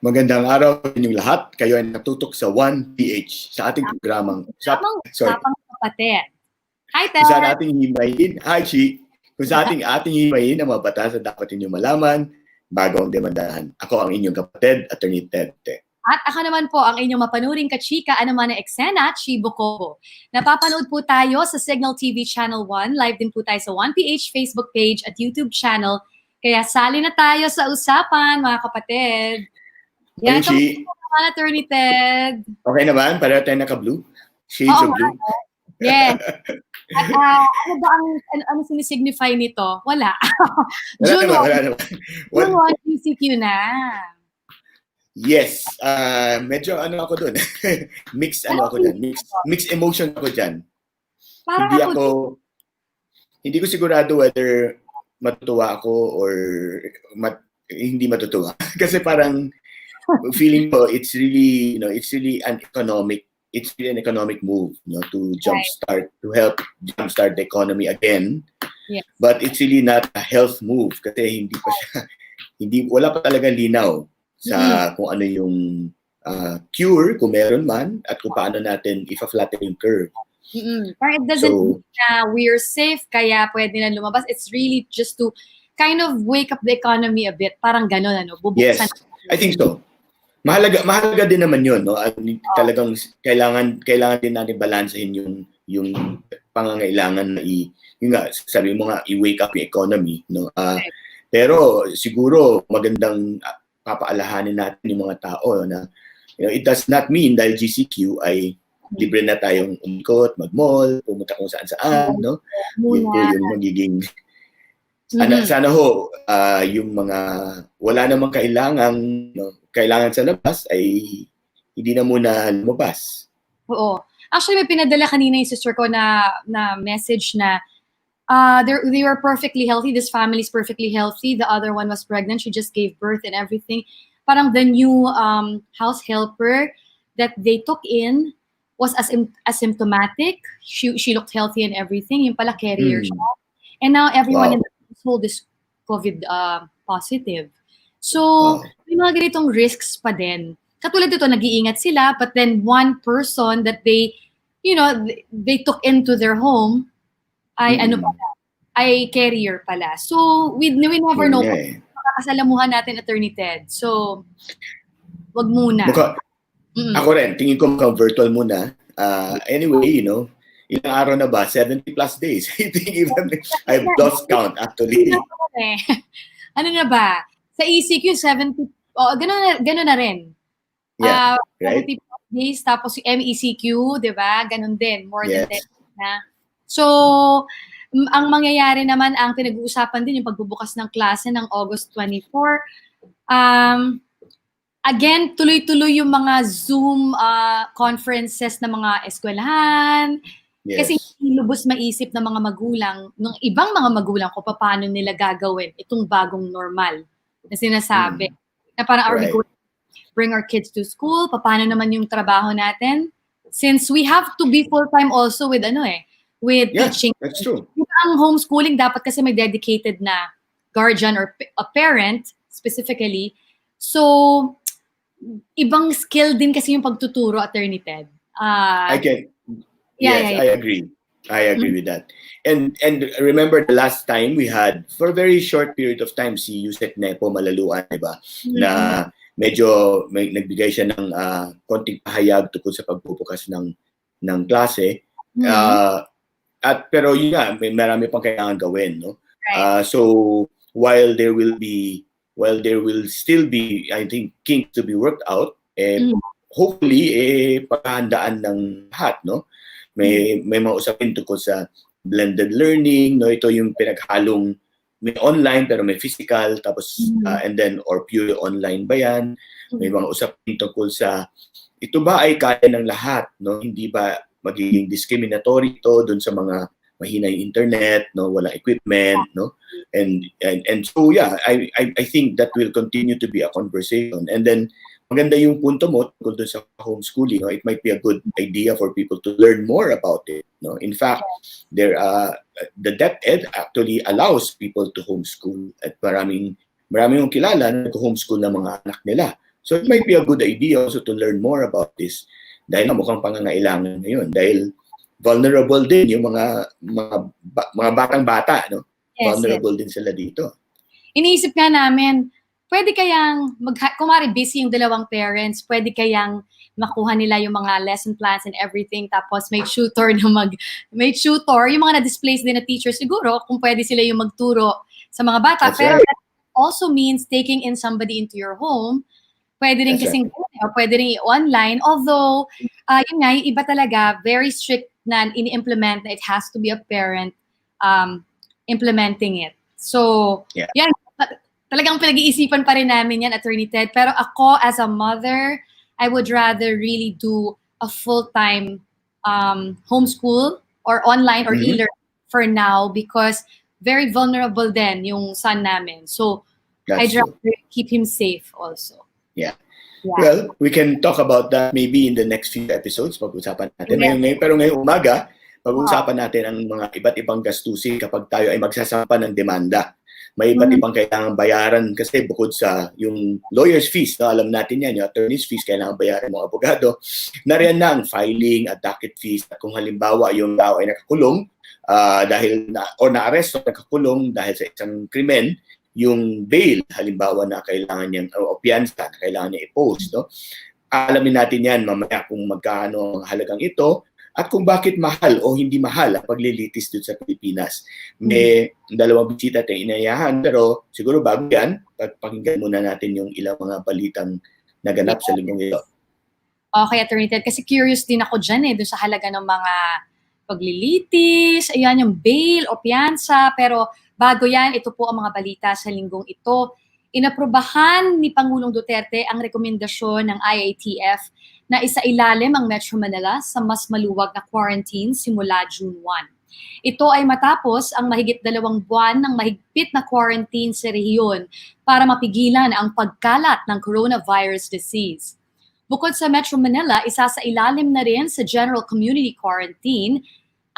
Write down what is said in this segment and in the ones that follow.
Magandang araw sa inyong lahat. Kayo ay natutok sa 1PH sa ating programang Usapang Kapa-Ted. Hi, Ted! Kung saan ating himayin, hi Chi, kung sa ating himayin ang mga batas na dapat inyong malaman bago ang demandahan. Ako ang inyong kapatid, Atty. Ted. At ako naman po ang inyong mapanuring kachika, naman ng eksena, Chi Bocobo. Napapanood po tayo sa Signal TV Channel 1. Live din po tayo sa 1PH Facebook page at YouTube channel. Kaya sali na tayo sa usapan, mga kapatid. Yan, Chi. Atty. Ted. Okay naman? Pareho tayo naka-blue? Shades of blue? Yes. At ano ba ang sinisignify nito? Wala. Wala naman. June 1, PCQ na. Yes. Medyo ano ako dun. Mixed ako dyan. Mixed emotion ako dyan. Hindi ko sigurado whether matutuwa ako or hindi matutuwa. Kasi parang feeling ko it's really an economic move, to help jumpstart the economy again. Yes. But it's really not a health move kasi wala pa talaga linaw sa kung ano yung cure, kung meron man, at kung paano natin i-flatten yung curve. Parang it doesn't mean na we're safe kaya pwede na lumabas. It's really just to kind of wake up the economy a bit. Parang gano'n, bubuksan. Yes, I think so. Mahalaga din naman yun, no? Talagang kailangan din natin balansehin yung pangangailangan na sabi mo nga, i-wake up yung economy, no? Pero siguro magandang papaalahanin natin yung mga tao na it does not mean dahil GCQ ay libre na tayong umikot, mag-mall, pumunta kung saan-saan, no? Yun po yung magiging sana yung mga wala namang kailangan sa labas ay hindi na muna lumabas. Oo. Actually, may pinadala kanina yung sister ko na message na they were perfectly healthy. This family is perfectly healthy. The other one was pregnant. She just gave birth and everything. Parang the new house helper that they took in was asymptomatic. She looked healthy and everything. Yung pala carrier siya. And now everyone in the household is COVID positive. So, may mga ganitong risks pa din. Katulad dito, nag-iingat sila, but then one person that they took into their home ay ay carrier pala. So, we never know kung makakasalamuhan natin, Atty. Ted. So, wag muna. Ako rin, tingin ko virtual muna. Anyway, ilang araw na ba? 70 plus days. I think even I've lost count actually. Ano na ba? Sa ECQ, 70, gano'n na rin. Yeah, right? 70 days, tapos yung MECQ, di ba? Ganun din, more than 10 na. So, ang mangyayari naman, ang pinag-uusapan din, yung pagbubukas ng klase ng August 24. Again, tuloy-tuloy yung mga Zoom conferences ng mga eskwelahan. Yes. Kasi lubos maisip ng mga magulang, ng ibang mga magulang ko, paano nila gagawin itong bagong normal na sinasabi. Na parang, are we going to bring our kids to school? Paano naman yung trabaho natin? Since we have to be full-time also with teaching. That's true. Ang homeschooling, dapat kasi may dedicated na guardian or a parent, specifically. So, ibang skill din kasi yung pagtuturo, Atty. Ted. I agree. I agree with that. And remember the last time we had, for a very short period of time, si Yusek Nepo Malaluan, diba? Na medyo nagbigay siya ng konting pahayag tungkol sa pagbubukas ng klase. Pero yun nga, may marami pang kailangan gawin, no? Right. So while there will still be, I think, kinks to be worked out, hopefully paghahandaan ng lahat, no? May mga usapin tungkol sa blended learning, no? Ito yung pinaghalong may online pero may physical, tapos and then or pure online ba yan? May mga usapin tungkol sa ito ba ay kaya ng lahat, no? Hindi ba magiging discriminatory ito doon sa mga mahina yung internet, no? Walang equipment, no? And so I think that will continue to be a conversation. And then maganda yung punto mo tungkol doon sa homeschooling. No? It might be a good idea for people to learn more about it. No? In fact, the DepEd actually allows people to homeschool at maraming kong kilala na homeschool ng mga anak nila. So it might be a good idea also to learn more about this dahil na mukhang pangangailangan ngayon. Dahil vulnerable din yung mga batang-bata, no? Yes, Vulnerable din sila dito. Iniisip nga namin, pwede kayang, kumari busy yung dalawang parents, pwede kayang makuha nila yung mga lesson plans and everything, tapos may tutor, yung mga na-displace din na teacher siguro, kung pwede sila yung magturo sa mga bata. That's Pero right. that also means taking in somebody into your home. Pwede rin That's kasing, o pwede rin i-online. Although, yun nga, yung iba talaga, very strict na ini-implement na it has to be a parent implementing it. So, Yeah. yan, talagang pinag-iisipan pa rin namin yan, Attorney Ted. Pero ako, as a mother, I would rather really do a full-time homeschool or online or e-learning for now because very vulnerable din yung son namin. So, I'd rather keep him safe also. Yeah. Well, we can talk about that maybe in the next few episodes. Pag-usapan natin. Yes. Pero ngayong umaga, pag-usapan natin ang mga iba't ibang gastusin kapag tayo ay magsasampa ng demanda. May iba't ibang kailangan bayaran kasi bukod sa yung lawyer's fees, no, alam natin yan, yung attorney's fees, kailangan bayaran ng abogado. Nariyan na ang filing at docket fees. At kung halimbawa yung tao ay nakakulong o na-arresto, nakakulong dahil sa isang krimen, yung bail, halimbawa na kailangan niyang, o piyansa na kailangan niya i-post, no? Alamin natin yan mamaya kung magkano ang halagang ito at kung bakit mahal o hindi mahal ang paglilitis dito sa Pilipinas. May dalawang bisita tayong inayahan, pero siguro bago yan, pakinggan muna natin yung ilang mga balitang naganap sa linggong ito. Okay, Attorney Ted, kasi curious din ako dyan doon sa halaga ng mga paglilitis, ayan yung bail o piyansa, pero bago yan, ito po ang mga balita sa linggong ito. Inaprubahan ni Pangulong Duterte ang rekomendasyon ng IATF na isailalim ang Metro Manila sa mas maluwag na quarantine simula June 1. Ito ay matapos ang mahigit 2 buwan ng mahigpit na quarantine sa rehiyon para mapigilan ang pagkalat ng coronavirus disease. Bukod sa Metro Manila, isasailalim na rin sa General Community Quarantine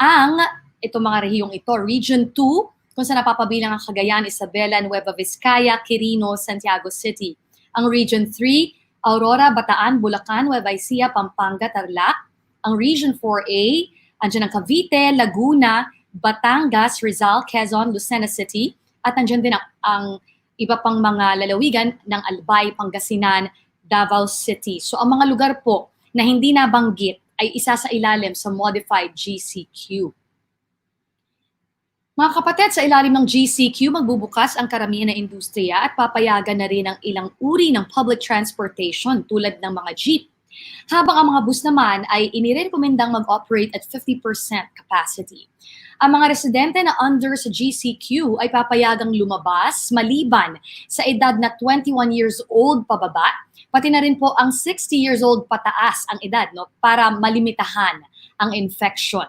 ang mga rehiyong ito, Region 2, kung saan napapabilang ang Cagayan, Isabela, Nueva Vizcaya, Quirino, Santiago City. Ang Region 3, Aurora, Bataan, Bulacan, Nueva Ecija, Pampanga, Tarlac. Ang Region 4A, andyan ang Cavite, Laguna, Batangas, Rizal, Quezon, Lucena City. At andyan din ang iba pang mga lalawigan ng Albay, Pangasinan, Davao City. So ang mga lugar po na hindi nabanggit ay isa sa ilalim sa modified GCQ. Mga kapatid, sa ilalim ng GCQ, magbubukas ang karamihan ng industriya at papayagan na rin ang ilang uri ng public transportation tulad ng mga jeep. Habang ang mga bus naman ay inirekomendang mag-operate at 50% capacity. Ang mga residente na under sa GCQ ay papayagang lumabas maliban sa edad na 21 years old pababa, pati na rin po ang 60 years old pataas ang edad, no, para malimitahan ang infection.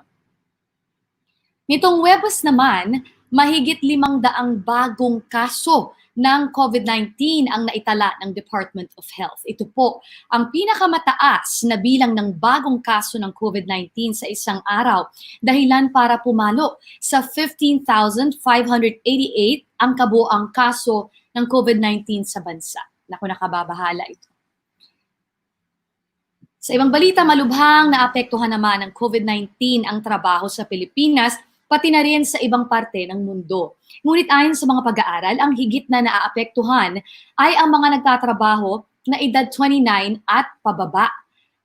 Nitong Huwebes naman, mahigit 500 bagong kaso ng COVID-19 ang naitala ng Department of Health. Ito po ang pinakamataas na bilang ng bagong kaso ng COVID-19 sa isang araw, dahilan para pumalo sa 15,588 ang kabuoang kaso ng COVID-19 sa bansa. Naku, nakababahala ito. Sa ibang balita, malubhang naapektuhan naman ng COVID-19 ang trabaho sa Pilipinas, pati na rin sa ibang parte ng mundo. Ngunit ayon sa mga pag-aaral, ang higit na naaapektuhan ay ang mga nagtatrabaho na edad 29 at pababa.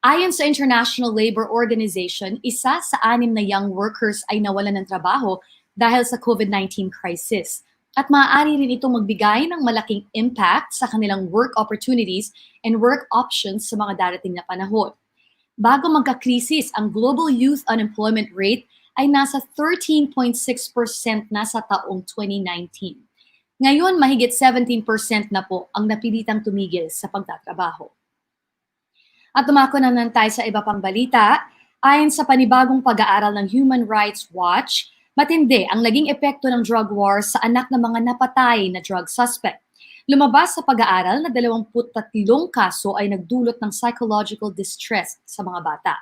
Ayon sa International Labor Organization, 1 sa 6 na young workers ay nawalan ng trabaho dahil sa COVID-19 crisis. At maaari rin itong magbigay ng malaking impact sa kanilang work opportunities and work options sa mga darating na panahon. Bago magka-krisis, ang global youth unemployment rate ay nasa 13.6% na sa taong 2019. Ngayon, mahigit 17% na po ang napilitang tumigil sa pagtatrabaho. At tumako naman tayo sa iba pang balita. Ayon sa panibagong pag-aaral ng Human Rights Watch, matindi ang naging epekto ng drug war sa anak ng mga napatay na drug suspect. Lumabas sa pag-aaral na 23 kaso ay nagdulot ng psychological distress sa mga bata.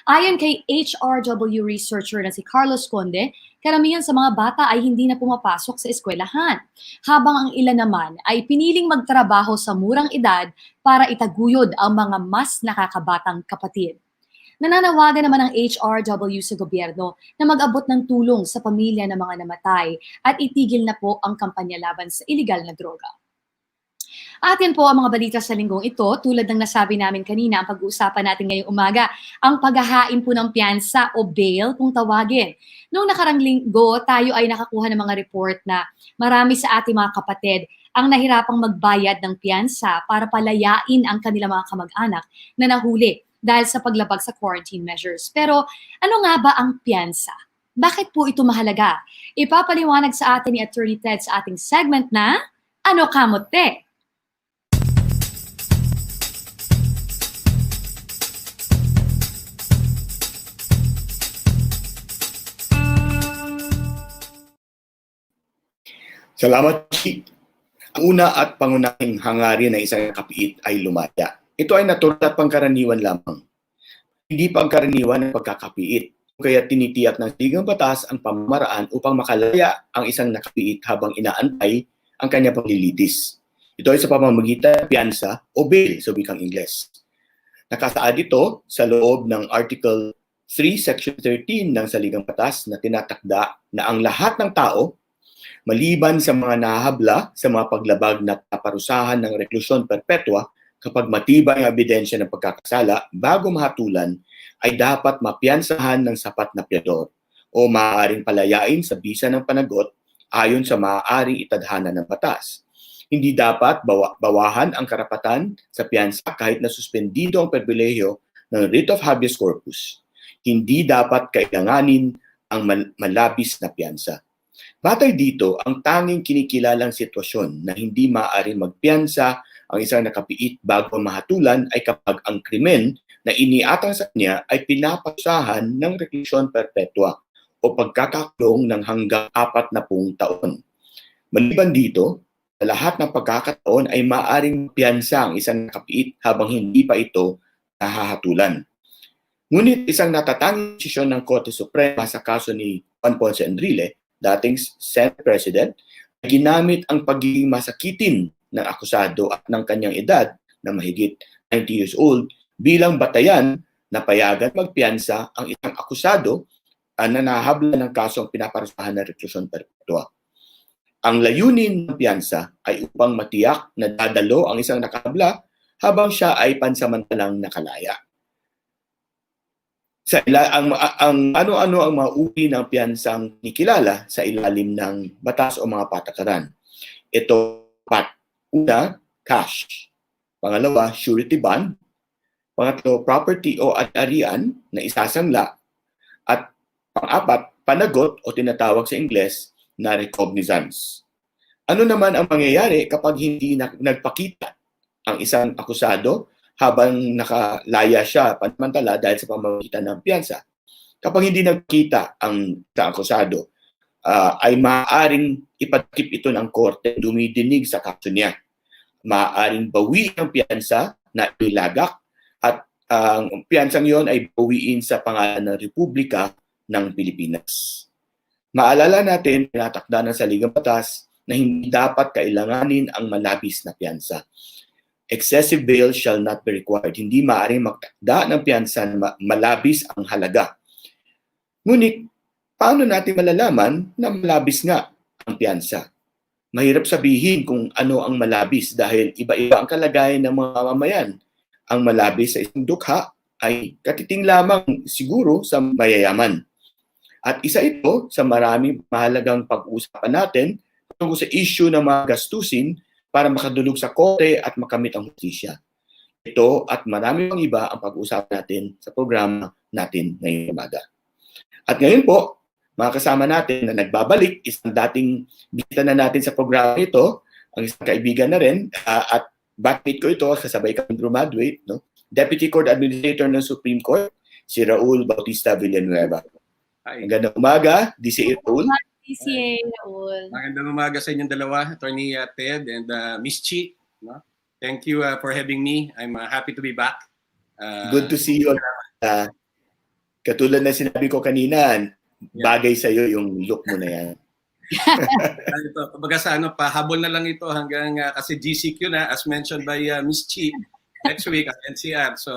Ayon kay HRW researcher na si Carlos Conde, karamihan sa mga bata ay hindi na pumapasok sa eskwelahan, habang ang ilan naman ay piniling magtrabaho sa murang edad para itaguyod ang mga mas nakakabatang kapatid. Nananawagan naman ang HRW sa gobyerno na mag-abot ng tulong sa pamilya ng mga namatay at itigil na po ang kampanya laban sa iligal na droga. Atin po ang mga balita sa linggong ito. Tulad ng nasabi namin kanina, ang pag-uusapan natin ngayong umaga, ang paghahain po ng piyansa o bail kung tawagin. Noong nakarang linggo, tayo ay nakakuha ng mga report na marami sa ating mga kapatid ang nahirapang magbayad ng piyansa para palayain ang kanilang mga kamag-anak na nahuli dahil sa paglabag sa quarantine measures. Pero ano nga ba ang piyansa? Bakit po ito mahalaga? Ipapaliwanag sa atin ni Atty. Ted sa ating segment na Ano Kamote? Salamat, Chi. Ang una at pangunahing hangarin ng isang kapiit ay lumaya. Ito ay natural at pangkaraniwan lamang. Hindi pangkaraniwan ng pagkakapiit. Kaya tinitiyak ng saligang batas ang pamamaraan upang makalaya ang isang nakapiit habang inaantay ang kanyang paglilitis. Ito ay sa pamamagitan ng piyansa o bail sa wikang Ingles. Nakasaad ito sa loob ng Article 3, Section 13 ng saligang batas na tinatakda na ang lahat ng tao, maliban sa mga nahahabla sa mga paglabag na paparusahan ng reklusyon perpetua kapag matibay ang ebidensya ng pagkakasala bago mahatulan, ay dapat mapiyansahan ng sapat na piyador o maaaring palayain sa bisa ng panagot ayon sa maaaring itadhana ng batas. Hindi dapat bawahan ang karapatan sa piyansa kahit na suspendido ang pribilehiyo ng writ of habeas corpus. Hindi dapat kailanganin ang malabis na piyansa. Batay dito, ang tanging kinikilalang sitwasyon na hindi maaaring magpiyansa ang isang nakapiit bago mahatulan ay kapag ang krimen na iniatang sa kanya ay pinapasahan ng reklusyon perpetua o pagkakakulong ng hanggang 40 taon. Maliban dito, sa lahat ng pagkakataon ay maaaring piyansa ang isang nakapiit habang hindi pa ito nahahatulan. Ngunit isang natatanging desisyon ng Korte Suprema sa kaso ni Juan Ponce Enrile, dating Senate President, ay ginamit ang pagiging masakitin ng akusado at ng kanyang edad na mahigit 90 years old bilang batayan na payagan magpiyansa ang isang akusado na nahabla ng kasong pinaparusahan ng reklusyon perpetua. Ang layunin ng piyansa ay upang matiyak na dadalo ang isang nakahabla habang siya ay pansamantalang nakalaya. Ang ano-ano ang mga uri ng piyansang nikilala sa ilalim ng batas o mga patakaran. Ito, una, cash. Pangalawa, surety bond. Pangatlo, property o ari-arian na isasangla. At pang-apat, panagot o tinatawag sa Ingles na recognizance. Ano naman ang mangyayari kapag hindi nagpakita ang isang akusado habang nakalaya siya pansamantala dahil sa pamamagitan ng piyansa? Kapag hindi nagkita ang akusado, ay maaaring ipatikip ito ng korte dumidinig sa kaso niya. Maaaring bawi ang piyansa na ilagak at ang piyansang yon ay bawiin sa pangalan ng Republika ng Pilipinas. Maalala natin, tinatakda ng saligang batas na hindi dapat kailanganin ang malabis na piyansa. Excessive bail shall not be required. Hindi maaaring magtakda ng piyansa na malabis ang halaga. Ngunit, paano natin malalaman na malabis nga ang piyansa? Mahirap sabihin kung ano ang malabis dahil iba-iba ang kalagayan ng mga mamamayan. Ang malabis sa isang dukha ay katiting lamang siguro sa mayayaman. At isa ito sa maraming mahalagang pag-uusapan natin tungkol sa issue ng mga gastusin para makadulog sa korte at makamit ang hustisya. Ito at marami pang iba ang pag-uusapan natin sa programa natin ngayong umaga. At ngayon po, mga kasama natin na nagbabalik, isang dating bisita na natin sa programa ito, ang isang kaibigan na rin, at batmate ko ito, kasabay kami graduate, no? Deputy Court Administrator ng Supreme Court, si Raul Bautista Villanueva. Hi. Magandang umaga, DCA Raul. DCA Raul. Magandang umaga sa inyong dalawa, Atty. Ted and Miss Chi. No? Thank you for having me. I'm happy to be back. Good to see you. katulad na sinabi ko kanina, bagay sa'yo yung look mo na yan. Ito, kumbaga sa pahabol na lang ito hanggang kasi GCQ na, as mentioned by Miss Chi, next week at NCR. So,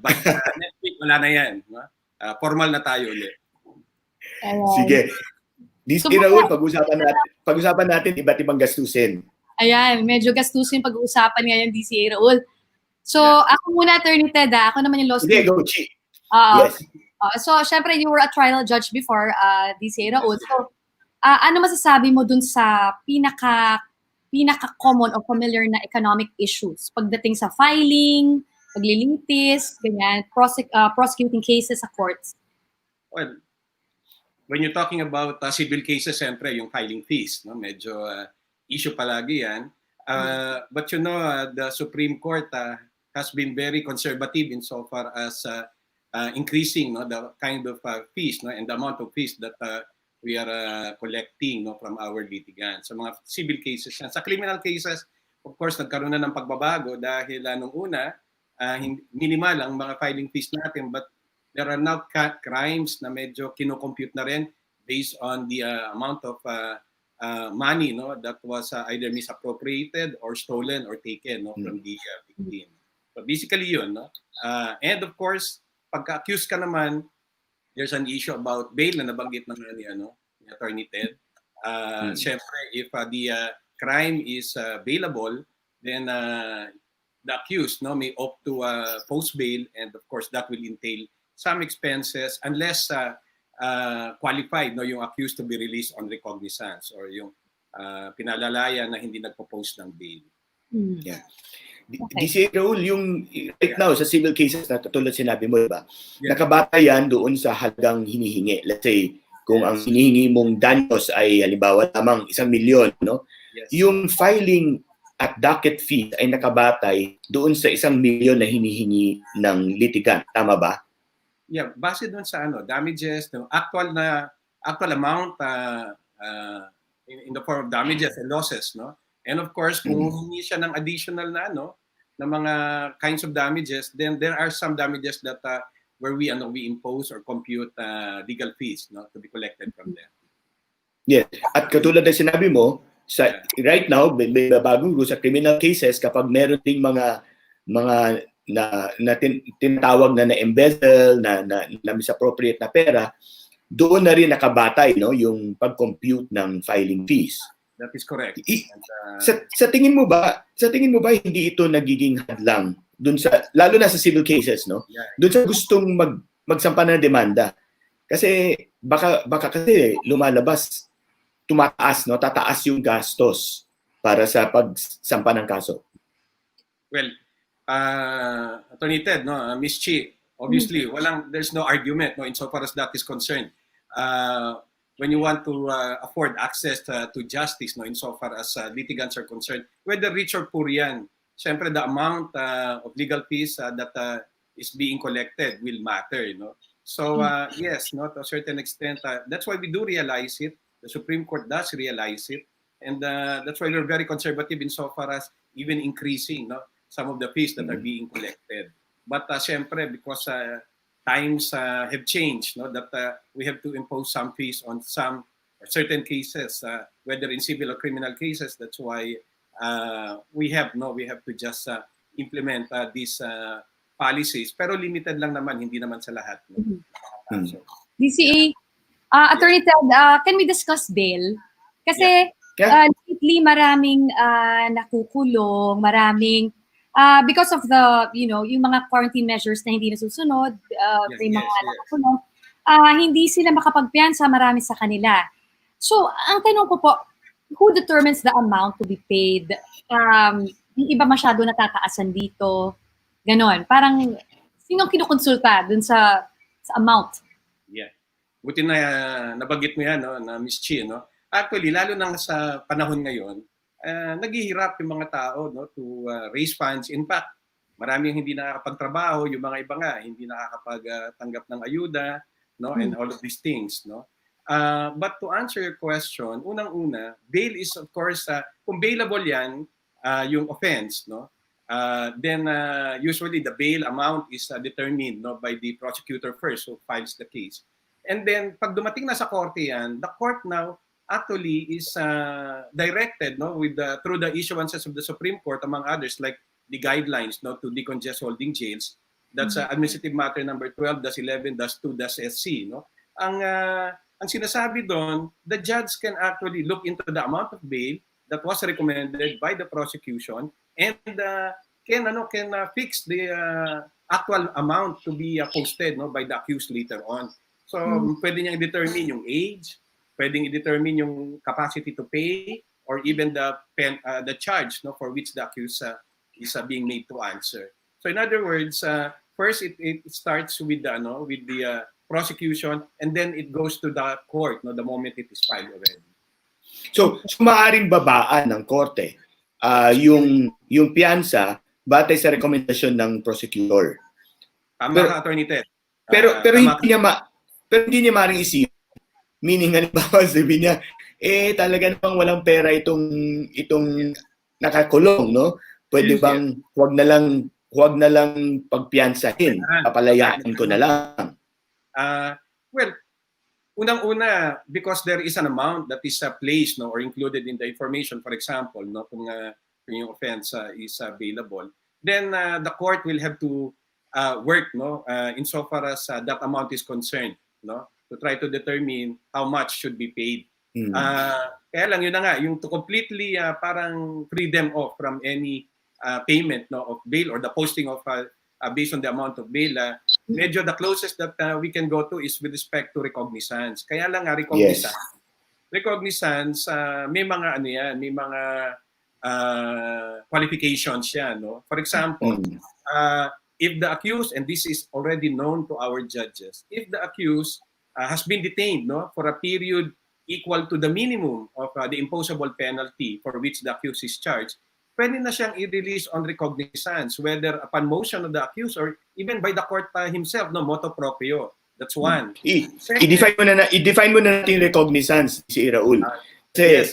by next week, wala na yan. No? Formal na tayo ulit. Sige. Raul, pag-usapan natin iba't ibang gastusin. Ayan, medyo gastusin pag-uusapan ngayon, DCA Raul. So, ako muna, Atty. Ted, ako naman yung law school. Sige, go, Chi. Yes. So, syempre, you were a trial judge before, DCA Raul. So, ano masasabi mo dun sa pinaka-common o familiar na economic issues pagdating sa filing, paglilitis, ganyan, prosecuting cases sa courts? Well, when you're talking about civil cases, siyempre, yung filing fees, no? Medyo issue palagi yan. But the Supreme Court has been very conservative insofar as increasing the kind of fees and the amount of fees that we are collecting from our litigants. Sa mga civil cases yan. Sa criminal cases, of course, nagkaroon na ng pagbabago dahil nung una, minimal ang mga filing fees natin, but there are now crimes na medyo kinocompute na rin based on the amount of money that was either misappropriated or stolen or taken from the victim. So basically yun. And of course, pagka-accused ka naman, there's an issue about bail na nabanggit naman ni Atty. Ted. Siyempre, if the crime is bailable, then the accused may opt to post bail, and of course that will entail some expenses unless qualified yung accused to be released on recognizance or yung pinalalaya na hindi nagpo-post ng bail. Yeah. Okay. Raul, yung right now sa civil cases na katulad sinabi mo, diba? Nakabata yan doon sa halagang hinihingi. Let's say, kung ang hinihingi mong danyos ay halimbawa lamang 1 milyon, no? Yes. Yung filing at docket fee ay nakabatay doon sa 1 milyon na hinihingi ng litigant. Tama ba? Yeah, base doon sa damages, actual amount in the form of damages and losses, no? And of course, kung humingi siya ng additional na na mga kinds of damages, then there are some damages that where we impose or compute legal fees to be collected from them. Yes. At katulad na sinabi mo, right now, may bagong rule sa criminal cases kapag meron ding mga tinatawag na embezzle, na misappropriate na pera, doon na rin nakabatay yung pag-compute ng filing fees. That is correct. Sa tingin mo ba hindi ito nagiging hadlang doon sa lalo na sa civil cases, no? Yeah. Doon sa gustong magsampa ng demanda? Kasi baka kasi lumalabas, tataas yung gastos para sa pagsampa ng kaso. Well, Atty. Ted, Miss Chi, obviously, there's no argument insofar as that is concerned. When you want to afford access to justice, insofar as litigants are concerned, whether rich or poor yan, syempre the amount of legal fees that is being collected will matter. So yes, to a certain extent, that's why we do realize it. The Supreme Court does realize it, and that's why we're very conservative insofar as even increasing some of the fees that are being collected. But syempre, because times have changed, that we have to impose some fees on some certain cases, whether in civil or criminal cases. That's why we have to just implement these policies. Pero limited lang naman, hindi naman sa lahat. DCA, Atty. Ted, can we discuss bail? Kasi lately maraming nakukulong, maraming because of the, yung mga quarantine measures na hindi nasusunod, may mga nakakulong, hindi sila makapagpiyansa, marami sa kanila. So, ang tanong ko po, who determines the amount to be paid? Yung iba masyado natataasan dito. Ganon. Parang, sinong kinukonsulta dun sa amount? Yeah. Buti na nabanggit mo yan, na Miss Chi, Actually, lalo na sa panahon ngayon, naghihirap yung mga tao to raise funds. In fact, maraming hindi nakakapagtrabaho, yung mga iba nga hindi nakakapagtanggap ng ayuda, and all of these things, but to answer your question, unang-una, bail is of course kung bailable yan yung offense, Then usually the bail amount is determined, no, by the prosecutor first who files the case. And then pag dumating na sa korte yan, the court now actually is directed, no, with through the issuances of the Supreme Court, among others, like the guidelines, no, to decongest holding jails. That's administrative matter number 12-11-2-SC, no. Ang sinasabi doon, the judge can actually look into the amount of bail that was recommended by the prosecution and can fix the actual amount to be posted, no, by the accused later on. So pwede niyang i-determine yung age, pwedeng i-determine yung capacity to pay, or even the charge, no, for which the accused is being made to answer. So in other words, first it starts with the prosecution, and then it goes to the court, no, the moment it is filed already. So maaaring babaan ng korte yung piyansa batay sa rekomendasyon ng prosecutor. Tama, Atty. Ted. Pero hindi niya maaaring isip. Meaning, halimbawa, sabi niya, talaga namang walang pera itong nakakulong, no? Pwede bang huwag na lang pagpiyansahin, papalayain ko na lang. Well, unang-una, because there is an amount that is placed, no, or included in the information, for example, no, kung yung offense is available, then the court will have to work, no, insofar as that amount is concerned, no, to try to determine how much should be paid. Kaya lang yun na nga, yung to completely parang free them off from any payment, no, of bail or the posting of based on the amount of bail, medyo the closest that we can go to is with respect to recognizance. Kaya lang nga recognizance, may mga may mga qualifications yan, no. For example, if the accused, and this is already known to our judges, if the accused has been detained, no, for a period equal to the minimum of the imposable penalty for which the accused is charged, pwede na siyang i-release on recognizance, whether upon motion of the accused or even by the court himself, no, motu proprio. That's one. I-define mo na natin yung recognizance, si Raul. Kasi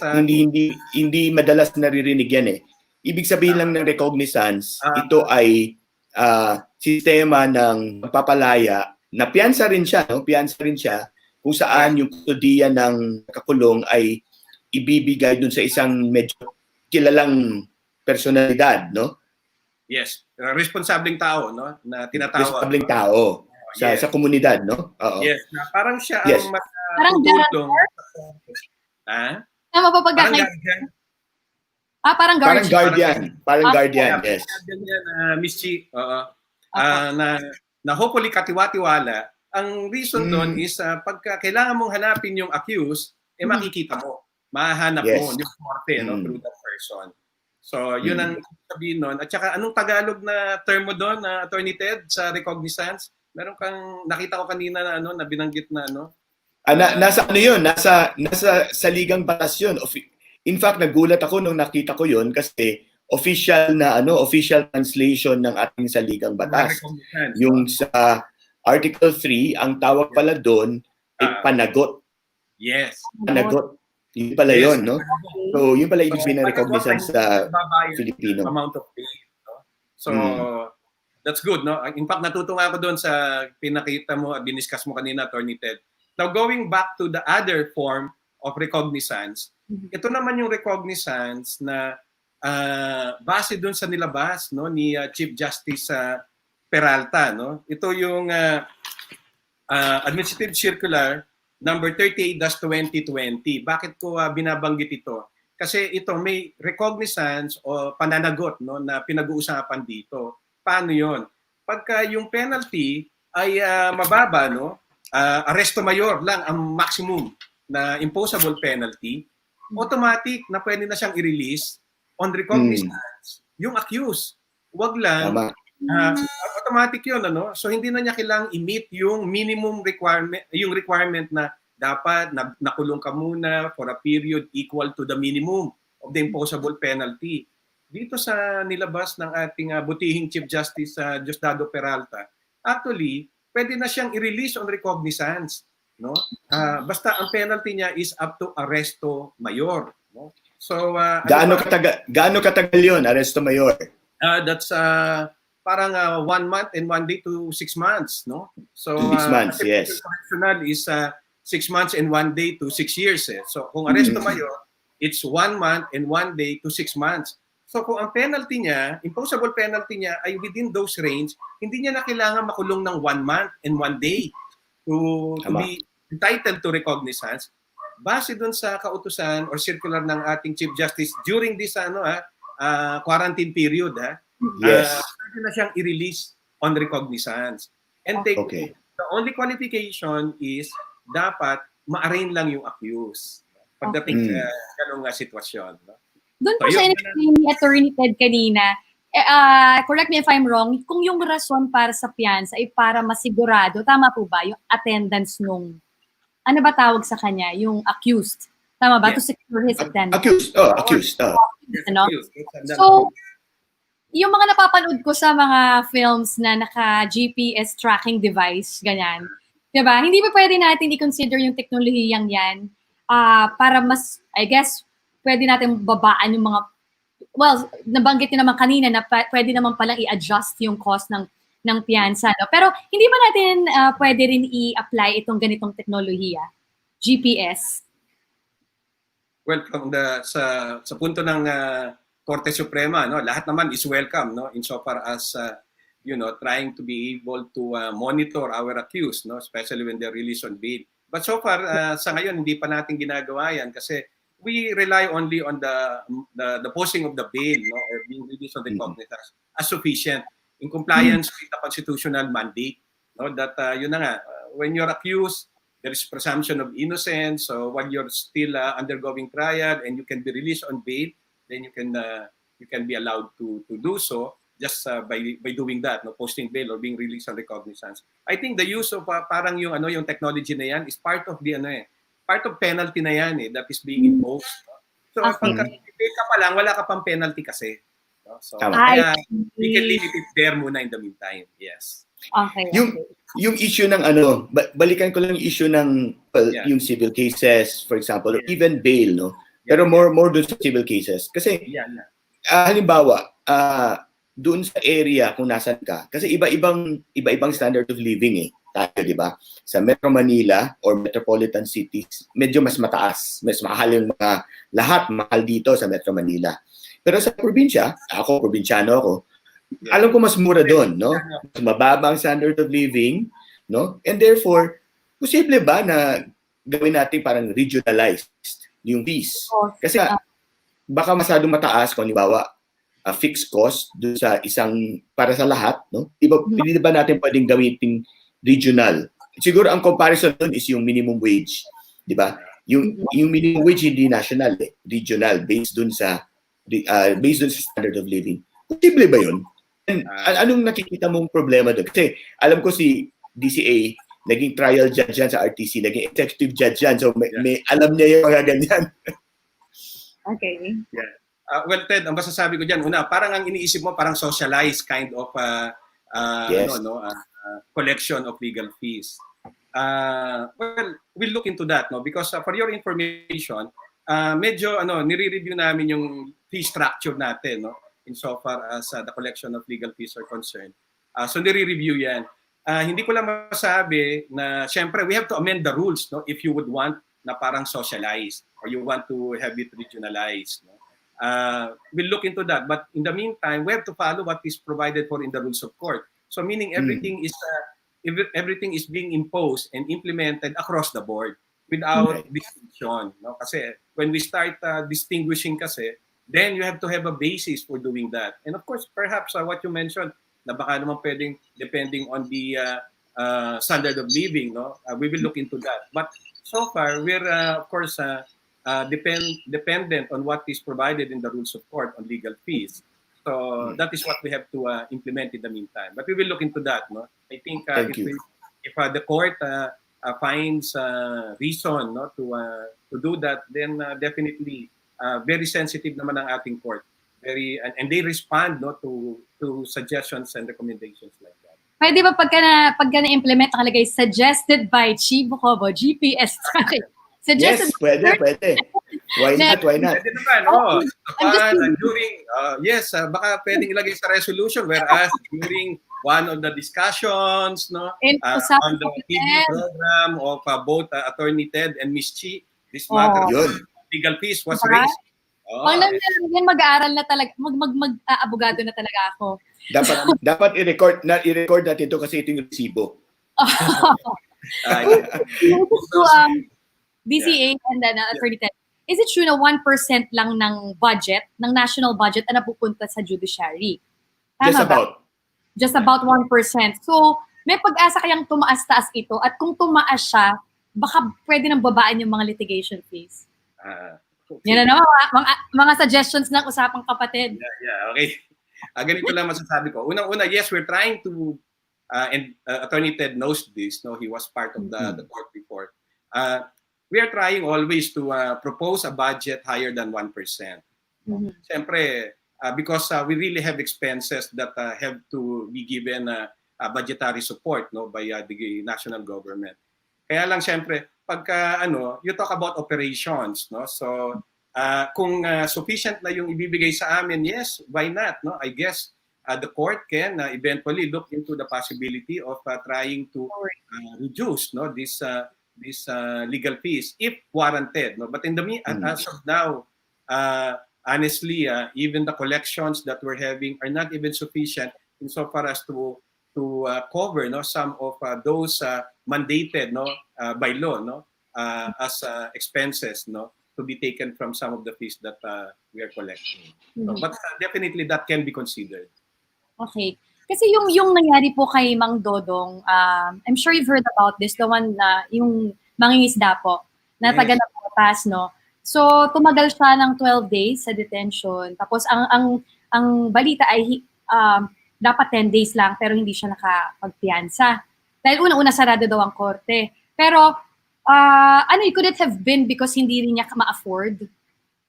hindi madalas naririnig yan eh. Ibig sabihin lang ng recognizance, ito ay sistema ng pagpapalaya na piyansa rin siya, no? Piyansa rin siya kung saan yung kustodiya ng kakulong ay ibibigay dun sa isang medyo kilalang personalidad, no? Yes, responsableng tao, no, na tinatawag. Responsableng tao sa komunidad, no? Oo. Yes, parang siya ang parang tutulong. Tama pa pag parang guardian. Parang guardian, yes. Miss Chi, na hopefully katiwa-tiwala. Ang reason doon is pagka kailangan mong hanapin yung accused, makikita mo. Mahanap mo yung korte, no, through that person. So, yun ang sabihin nun. At saka, anong Tagalog na term mo doon, Atty. Ted, sa recognizance? Meron kang, nakita ko kanina na, na binanggit na, nasa ano yun? Nasa saligang batas yun. In fact, nagulat ako nung nakita ko yun kasi official translation ng ating saligang batas. Yung sa Article 3, ang tawag pala doon ay panagot. Yes. Panagot. Yun pala yun, no? So, yun pala ibig sabihin ng recognizance sa Filipino. Amount of pay, no? So, that's good, no? In fact, natutunga ako doon sa pinakita mo at diniscuss mo kanina, Atty. Ted. Now, going back to the other form of recognizance, ito naman yung recognizance na base doon sa nilabas, no, ni Chief Justice Peralta, no? Ito yung Administrative Circular number 38-2020. Bakit ko binabanggit ito? Kasi ito may recognizance o pananagot, no, na pinag-uusapan dito. Paano 'yon? Pagka yung penalty ay mababa, no? Arresto mayor lang ang maximum na imposable penalty, automatic na pwede na siyang i-release on recognizance yung accused. Wag lang automatic 'yun, ano? So hindi na niya kailangang i-meet yung minimum requirement, yung requirement na dapat nakulong ka muna for a period equal to the minimum of the imposable penalty. Dito sa nilabas ng ating butihing Chief Justice Diosdado Peralta, actually pwede na siyang i-release on recognizance, no? Basta ang penalty niya is up to arresto mayor, no? So gaano katagal 'yon, arresto mayor? That's parang 1 month and 1 day to 6 months, no? So 6 months, kasi yes. correctional is 6 months and 1 day to 6 years. So kung aresto mayor, it's 1 month and 1 day to 6 months. So kung ang penalty niya, imposable penalty niya ay within those range, hindi niya na kailangan makulong ng 1 month and 1 day to be entitled to recognizance base dun sa kautusan or circular ng ating Chief Justice during this quarantine period. Yes. Pwede na siyang i-release on recognizance. And the only qualification is dapat ma-arraign lang yung accused pagdating sa ganong sitwasyon. No? Doon po sa ni Attorney Ted kanina, correct me if I'm wrong, kung yung rason para sa piyansa ay para masigurado, tama po ba, yung attendance nung, ano ba tawag sa kanya, yung accused? Tama ba? To secure his attendance. Accused. Ano? So, yung mga napapanood ko sa mga films na naka-GPS tracking device, ganyan, diba? Hindi ba pwede natin i-consider yung teknolohiyang yan para mas, I guess, pwede natin babaan yung mga, well, nabanggit niyo naman kanina na pwede naman palang i-adjust yung cost ng piyansa. No? Pero hindi ba natin pwede rin i-apply itong ganitong teknolohiya? GPS? Well, from sa punto ng Korte Suprema, no, lahat naman is welcome, no, insofar as trying to be able to monitor our accused, no, especially when they're released on bail. But so far sa ngayon hindi pa natin ginagawa yan kasi we rely only on the posting of the bail, no, or being released on the cognizance as sufficient in compliance with the constitutional mandate, no, that yun na nga, when you're accused, there is presumption of innocence. So while you're still undergoing trial and you can be released on bail, then you can be allowed to do so just by doing that, no, posting bail or being released on recognizance. I think the use of parang yung technology na yan is part of part of penalty na yan that is being imposed. So pagka ka pa lang, wala ka pang penalty kasi. No? So kaya we can leave it there muna in the meantime. Yes. Okay. Yung issue ng balikan ko lang yung issue ng yung civil cases, for example, or even bail, no? Pero more doon sa civil cases. Kasi halimbawa, doon sa area kung nasan ka, kasi iba-ibang standard of living tayo, di ba? Sa Metro Manila or metropolitan cities, medyo mas mataas, mas mahal yung mga lahat mahal dito sa Metro Manila. Pero sa probinsya, probinsyano ako, alam ko mas mura doon, no? Mas mababa ang standard of living, no? And therefore, posible ba na gawin natin parang regionalized yung fees? Kasi baka masyadong mataas kung halimbawa fixed cost doon sa para sa lahat, no? Hindi ba natin pwedeng gamitin regional? Siguro ang comparison doon is yung minimum wage, di ba? Yung minimum wage hindi national, regional based doon sa standard of living. Posible ba yun? Anong nakikita mong problema doon? Kasi alam ko si DCA, naging trial judge yan sa RTC, naging executive judge yan. So may alam niya yung mga ganyan. Okay. Yeah. Well, Ted, ang masasabi ko dyan, una, parang ang iniisip mo, parang socialized kind of collection of legal fees. Well, we'll look into that, no? Because for your information, medyo nire-review namin yung fee structure natin, no? Insofar as the collection of legal fees are concerned. So nire-review yan. Hindi ko lang masabi na syempre we have to amend the rules, no, if you would want na parang socialized or you want to have it regionalized, no. We'll look into that, but in the meantime we have to follow what is provided for in the rules of court. So meaning everything is being imposed and implemented across the board without distinction, no. Kasi when we start distinguishing kasi, then you have to have a basis for doing that. And of course, perhaps what you mentioned, na baka naman pwedeng depending on the standard of living, no? We will look into that. But so far, we're of course dependent on what is provided in the rules of court on legal fees. So that is what we have to implement in the meantime. But we will look into that, no? I think if the court finds reason, no, to do that, then definitely very sensitive naman ang ating court. And they respond, no, to suggestions and recommendations like that. Pwede ba pagka na-implement nakalagay suggested by Chi Bocobo, GPS tracking? Yes, pwede. Why not? Why not? Pwede naman, Oh, during, yes, baka pwedeng ilagay sa resolution, whereas during one of the discussions, And on Usapang the TV Kapa-Ted. program of both Atty. Ted and Ms. Chi, this Oh. matter Yun. of legal fees was Diba? raised. Pag nangyari yan, mag-aaral na talaga, mag-abogado na talaga ako. Dapat i-record natin ito kasi ito yung resibo. DCA and then Atty. Ted, is it true na 1% lang ng budget, ng national budget, na napupunta sa judiciary? Tama ba? Just about 1%. So, may pag-asa kayang tumaas-taas ito at kung tumaas siya, baka pwede nang babaan yung mga litigation fees. Yan na naman, mga suggestions ng Usapang Kapa-Ted. Yeah, okay. Ganito lang masasabi ko. Unang-una, yes, we're trying to, and Atty. Ted knows this, he was part of the court before. We are trying always to propose a budget higher than 1%. Siyempre, because we really have expenses that have to be given budgetary support by the national government. Kaya lang siyempre, pagka you talk about operations, so kung sufficient na yung ibibigay sa amin, yes, why not? I guess the court can eventually look into the possibility of trying to reduce these legal fees if warranted. But in the as of now, honestly, even the collections that we're having are not even sufficient insofar as to cover some of those mandated by law as expenses to be taken from some of the fees that we are collecting. But definitely that can be considered. Okay. Kasi yung nangyari po kay Mang Dodong, I'm sure you've heard about this, the one na yung mangingisda po, na taga Napotas, So, tumagal siya ng 12 days sa detention. Tapos, ang balita ay dapat 10 days lang, pero hindi siya nakapagpiyansa. Dahil una-una sarado daw ang korte. Pero, could it have been because hindi rin niya ma-afford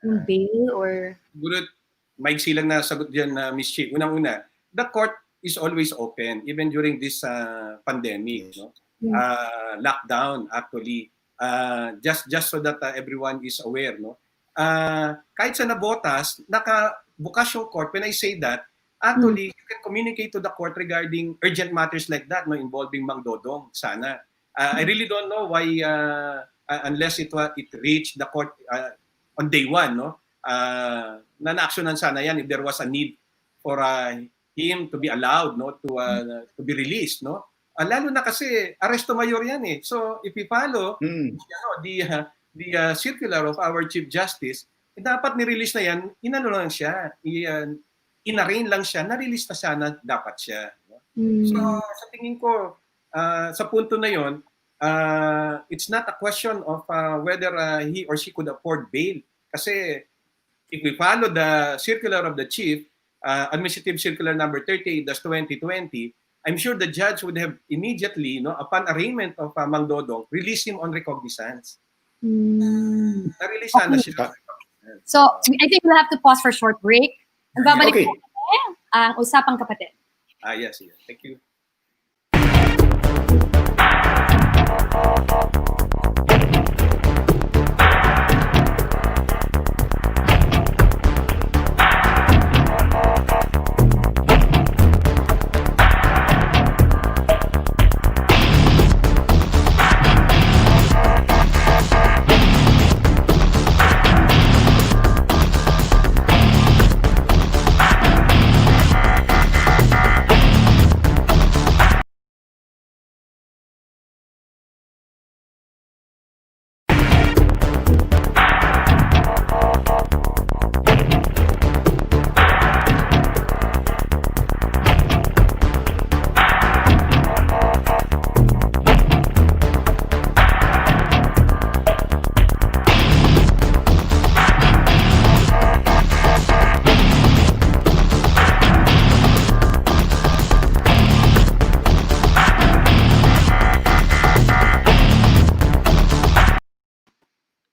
yung bail or... Siguro, maigsi lang na sagot dyan, Ms. Chi. Unang-una, the court is always open, even during this pandemic, lockdown actually, just so that everyone is aware, kahit sa Nabotas, nakabukas yung court. When I say that, actually, you can communicate to the court regarding urgent matters like that, involving Mang Dodong, sana. I really don't know why, unless it reached the court on day one, na na-actionan sana yan if there was a need for him to be allowed to be released, lalo na kasi aresto mayor yan eh. So if we follow the circular of our Chief Justice, dapat ni-release na yan, inano lang siya, inarraign lang siya, na-release na sana dapat siya. So sa tingin ko, sa punto na yon, it's not a question of whether he or she could afford bail. Kasi if we follow the circular of the chief, Administrative Circular number 38/2020, I'm sure the judge would have immediately, upon arraignment of Mang Dodong, release him on recognizance. Na-release sana siya. So, I think we'll have to pause for a short break. Babalik po ang Usapang Kapa-Ted. Yes. Thank you.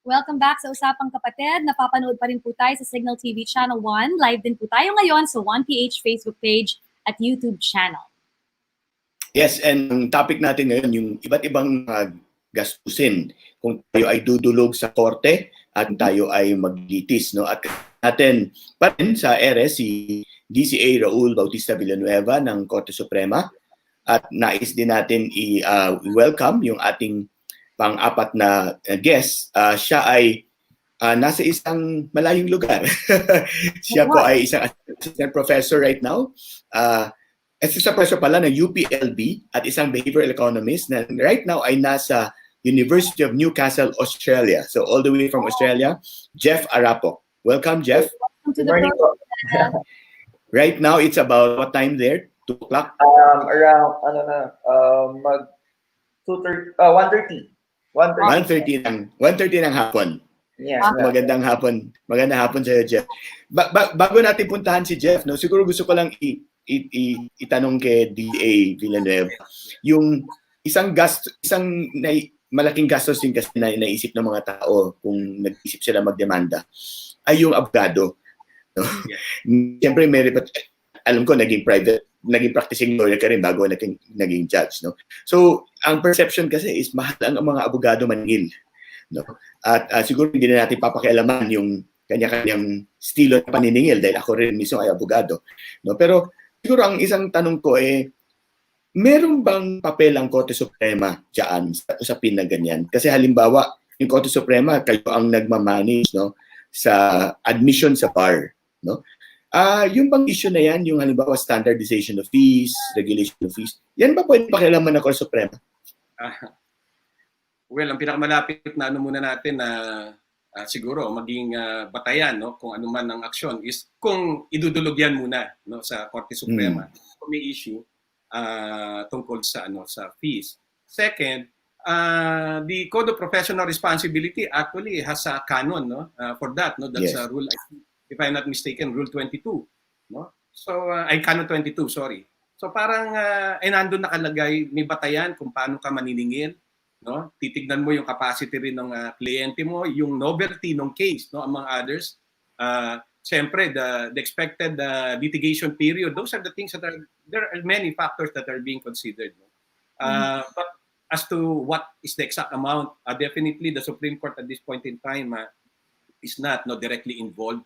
Welcome back sa Usapang Kapa-Ted. Napapanood pa rin po tayo sa Signal TV Channel 1. Live din po tayo ngayon sa 1PH Facebook page at YouTube channel. Yes, and ang topic natin ngayon, yung iba't ibang gastusin. Kung tayo ay dudulog sa korte, at tayo ay maglitis, no? At natin pa rin sa ere si DCA Raul Bautista Villanueva ng Korte Suprema, at nais din natin i-welcome yung ating pang-apat na guest. Siya ay nasa isang malayong lugar. Siya po ay isang assistant professor right now. Assistant professor pala ng UPLB at isang behavioral economist na right now ay nasa University of Newcastle, Australia. So all the way from Australia, Jeff Arapoc. Welcome, Jeff. Welcome to the program. Right now, it's about what time there? 2 o'clock? Around, mag 1:30. 1:30 ng hapon. Yeah. Magandang hapon sa iyo, Jeff. Bago natin puntahan si Jeff, no, siguro gusto ko lang itanong kay DA Villanueva, yung malaking gastos din kasi na naisip ng mga tao kung nag-isip sila magdemanda ay yung abogado. No? Siyempre, alam ko naging practicing lawyer ka rin bago naging judge, no? So, ang perception kasi is mahal ang mga abogado maningil, no? At siguro hindi na natin papakialaman yung kanya-kanyang estilo ng paniningil dahil ako rin mismo ay abogado, no? Pero siguro ang isang tanong ko meron bang papel ang Korte Suprema diyan sa usapin na ganyan? Kasi halimbawa, yung Korte Suprema kayo ang nagmamanage, no, sa admission sa bar, no? Yung bang issue na yan, yung halimbawa standardization of fees, regulation of fees, yan ba pwede pakialaman ng Korte Suprema? Well, ang pinakamalapit na muna natin na siguro maging batayan, no, kung ano man ang aksyon is kung idudulog yan muna, no, sa Korte Suprema kung may issue tungkol sa sa fees. Second, the Code of Professional Responsibility actually has a canon, no, for that, no, that's a rule, if I'm not mistaken, Rule 22, no? So, Canon 22, sorry. So, parang, nandun nakalagay, may batayan kung paano ka maniningil, no? Titignan mo yung capacity rin ng kliyente mo, yung novelty ng case, no, among others. Siyempre, the expected litigation period, those are the things that there are many factors that are being considered, no? But as to what is the exact amount, definitely the Supreme Court at this point in time is not directly involved.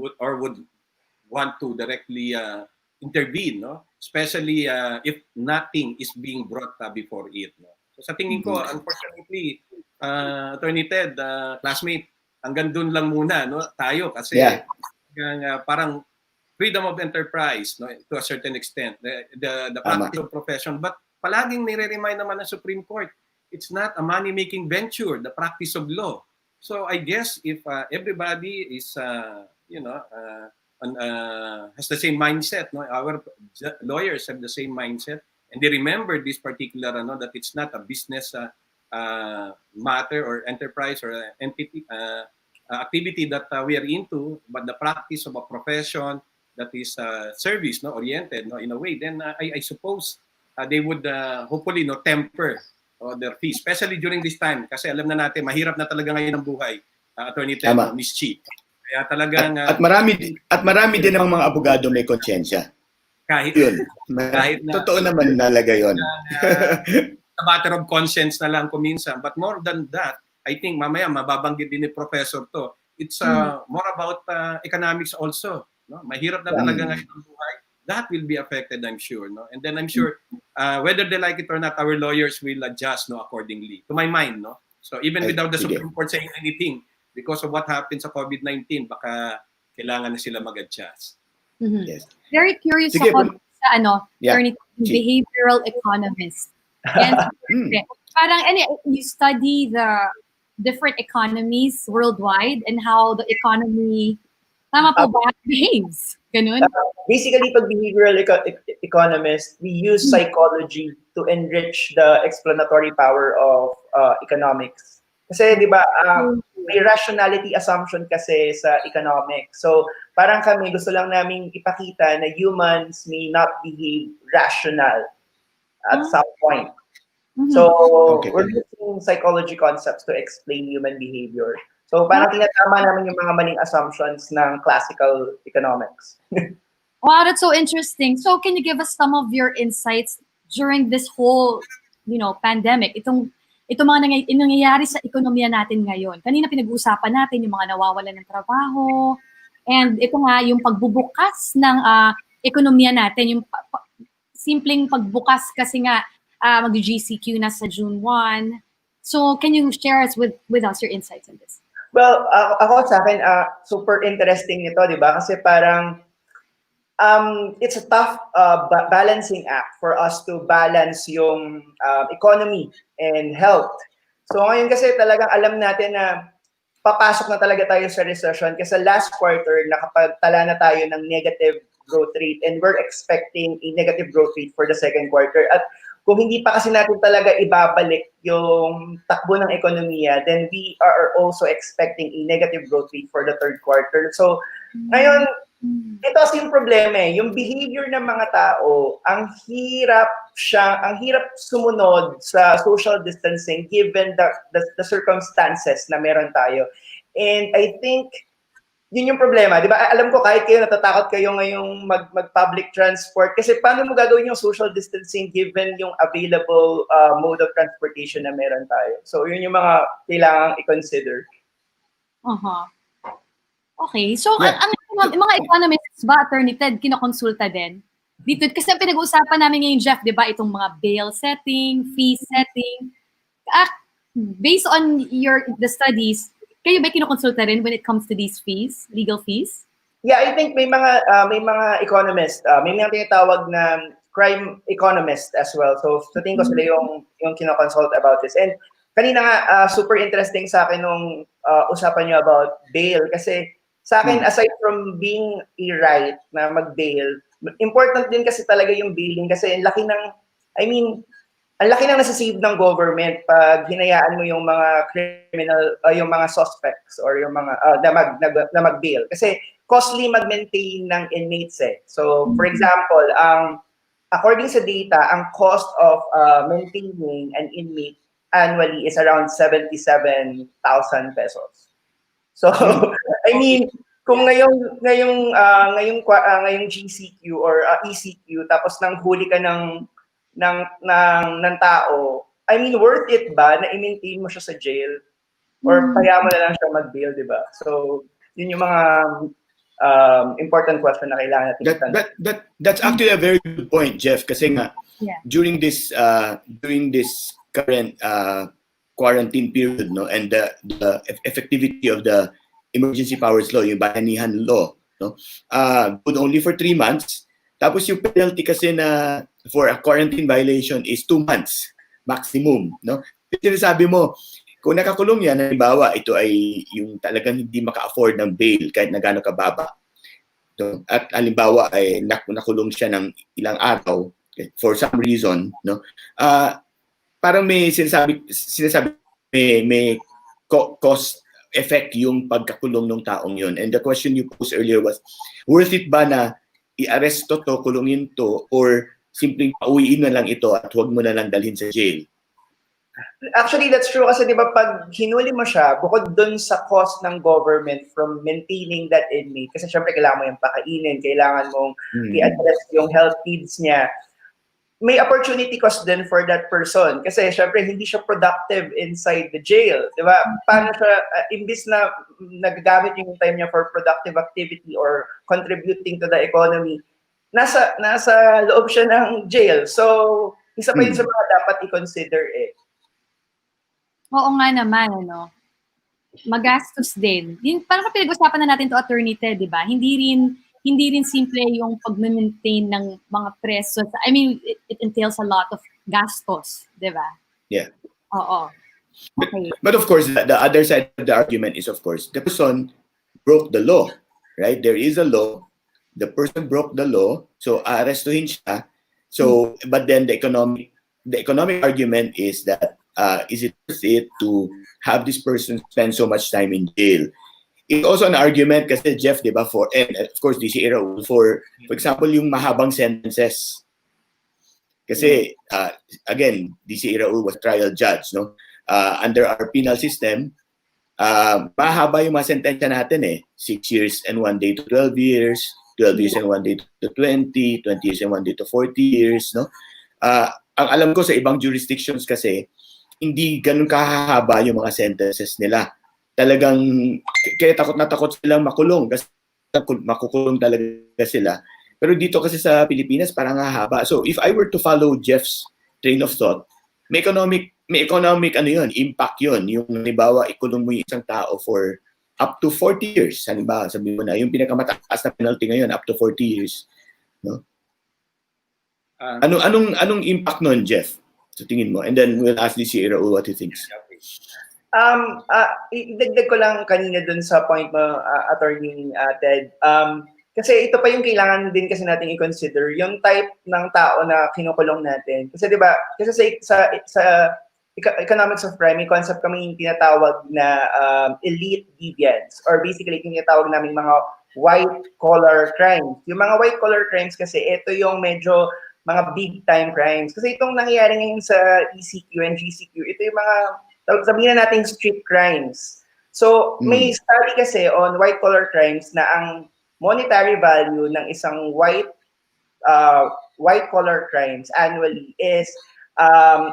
Would want to directly intervene, no? Especially if nothing is being brought before it, no? So sa tingin ko, unfortunately, Attorney Ted, classmate, hanggang dun lang muna, no, tayo kasi parang freedom of enterprise, no, to a certain extent, the practice of profession, but palaging nire-remind naman ng Supreme Court, it's not a money-making venture, the practice of law. So I guess if everybody is, has the same mindset, no, our lawyers have the same mindset, and they remember this particular, that it's not a business matter or enterprise or entity activity that we are into, but the practice of a profession that is service, no, oriented, no, in a way. Then I suppose they would hopefully temper their fees, especially during this time, kasi alam na natin, mahirap na talaga ngayon ang buhay, Attorney Ted, Miss Chi. Kaya talagang... At marami din ang mga abogado may konsyensya. Kahit na... Totoo naman nalaga yun. A matter of conscience na lang kuminsan. But more than that, I think mamaya mababanggit din ni Professor to, it's more about economics also. No? Mahirap na talaga ngayon ang buhay. That will be affected, I'm sure, no? And then I'm sure whether they like it or not, our lawyers will adjust, no, accordingly. To my mind, no. So even without the Supreme Court saying anything, because of what happened sa COVID-19, baka kailangan na sila mag-adjust. Yes. Very curious ako sa behavioral economist. And parang you study the different economies worldwide and how the economy behaves. Ganun? Basically, pag behavioral economist, we use psychology to enrich the explanatory power of economics. Kasi, di ba, may rationality assumption kasi sa economics. So, parang kami, gusto lang namin ipakita na humans may not behave rational at some point. So, we're using psychology concepts to explain human behavior. So, parang tinatama namin yung mga maling assumptions ng classical economics. Wow, that's so interesting. So, can you give us some of your insights during this whole, pandemic? Itong ito mga nangyayari sa ekonomiya natin ngayon. Kanina pinag-uusapan natin yung mga nawawalan ng trabaho, and ito nga yung pagbubukas ng ekonomiya natin, yung simpleng pagbukas kasi nga mag-GCQ na sa June 1. So can you share us with us your insights on this? Well, ako sa akin, super interesting nito, di ba? Kasi parang it's a tough balancing act for us to balance yung economy and health. So ngayon kasi talagang alam natin na papasok na talaga tayo sa recession kasi last quarter nakapagtala na tayo ng negative growth rate and we're expecting a negative growth rate for the second quarter. At kung hindi pa kasi natin talaga ibabalik yung takbo ng ekonomiya, then we are also expecting a negative growth rate for the third quarter. So ngayon, ito yung problema eh. Yung behavior ng mga tao, ang hirap sumunod sa social distancing given the circumstances na meron tayo. And I think yun yung problema, di ba? Alam ko kahit kayo natatakot kayo ngayong mag-public transport kasi paano mo gagawin yung social distancing given yung available mode of transportation na meron tayo. So yun yung mga kailangang i-consider. Okay. So ang mga economists ba, Atty. Ted, kinokonsulta din? Dito, kasi pinag-uusapan namin ngayon, Jeff, di ba, itong mga bail setting, fee setting. Based on the studies, kayo ba kinokonsulta rin when it comes to these fees, legal fees? Yeah, I think may mga economists, may mga tinatawag na crime economists as well. So tingin ko sila yung kinoconsult about this. And kanina nga, super interesting sa akin nung usapan niyo about bail. Kasi sa akin, aside from being a right na mag-bail, important din kasi talaga yung bailing kasi ang laki ng nasasave ng government pag hinayaan mo yung mga criminal, yung mga suspects or yung mga na mag-bail. Kasi costly mag-maintain ng inmates eh. So, for example, according sa data, ang cost of maintaining an inmate annually is around 77,000 pesos. So, I mean, kung ngayong GCQ or ECQ tapos nang huli ka ng tao, I mean, worth it ba na i-maintain mo siya sa jail? Or kaya mo na lang siya mag-bail, di ba? So, yun yung mga important question na kailangan natin. That's actually a very good point, Jeff, kasi nga, during this current quarantine period, no, and the effectivity of the emergency powers law, yung bayanihan law, no, good only for 3 months. Tapos yung penalty kasi na for a quarantine violation is 2 months maximum, no? Sinasabi mo, kung nakakulong yan, halimbawa, ito ay yung talagang hindi maka-afford ng bail kahit na gaano kababa. No? At halimbawa ay nakulong siya ng ilang araw for some reason, no? Parang may sinasabi may cost effect yung pagkakulong ng taong yun. And the question you posed earlier was, worth it ba na i-aresto to, kulungin to, or simpleng pauwiin na lang ito at huwag mo na lang dalhin sa jail? Actually, that's true kasi di ba pag hinuli mo siya, bukod dun sa cost ng government from maintaining that inmate, kasi syempre kailangan mo yung pakainin, kailangan mong i-address yung health needs niya, may opportunity cost din for that person kasi syempre hindi siya productive inside the jail, di ba? Paano siya, imbis na nagagamit yung time niya for productive activity or contributing to the economy, nasa loob siya ng jail. So, isa pa yun sa mga dapat i-consider eh. Oo nga naman, ano. Magastos din. Yung, parang pinag-usapan na natin to, Atty. Ted, di ba? Hindi rin simple yung pag-maintain ng mga preso. I mean, it entails a lot of gastos, di ba? Yeah. Oo. Okay. But of course, the other side of the argument is, of course, the person broke the law, right? There is a law. The person broke the law, so arestuhin siya. So, but then the economic argument is that is it worth it to have this person spend so much time in jail? It's also an argument kasi Jeff, di ba, and of course, DC Arapoc, for example, yung mahabang sentences. Kasi, again, DC Arapoc was trial judge, no? Under our penal system, mahaba yung mga sentensya natin eh. 6 years and 1 day to 12 years, 12 years and 1 day to 20, 20 years and 1 day to 40 years, no? Ang alam ko sa ibang jurisdictions kasi, hindi ganun kahahaba yung mga sentences nila. Talagang kaya takot na takot silang makulong kasi makukulong talaga sila. Pero dito kasi sa Pilipinas parang hahaba. So if I were to follow Jeff's train of thought, may economic ano yun, impact yun. Yung halimbawa, ikulong mo yung isang tao for up to 40 years. Halimbawa, sabi mo na, yung pinakamataas na penalty ngayon, up to 40 years. No? Anong impact nun, Jeff? So tingin mo. And then we'll ask si Raul what he thinks. Idagdag ko lang kanina dun sa point mo, Attorney Ted. Kasi ito pa yung kailangan din kasi natin i-consider, yung type ng tao na kinukulong natin. Kasi 'di ba, kasi sa economics of crime, may concept kami yung tinatawag na elite deviants, or basically yung tinatawag namin mga white-collar crimes. Yung mga white-collar crimes kasi, ito yung medyo mga big-time crimes. Kasi itong nangyayari ngayon sa ECQ and GCQ, ito yung mga, sabihin na natin, street crimes. So, may study kasi on white-collar crimes na ang monetary value ng isang white-collar crimes annually is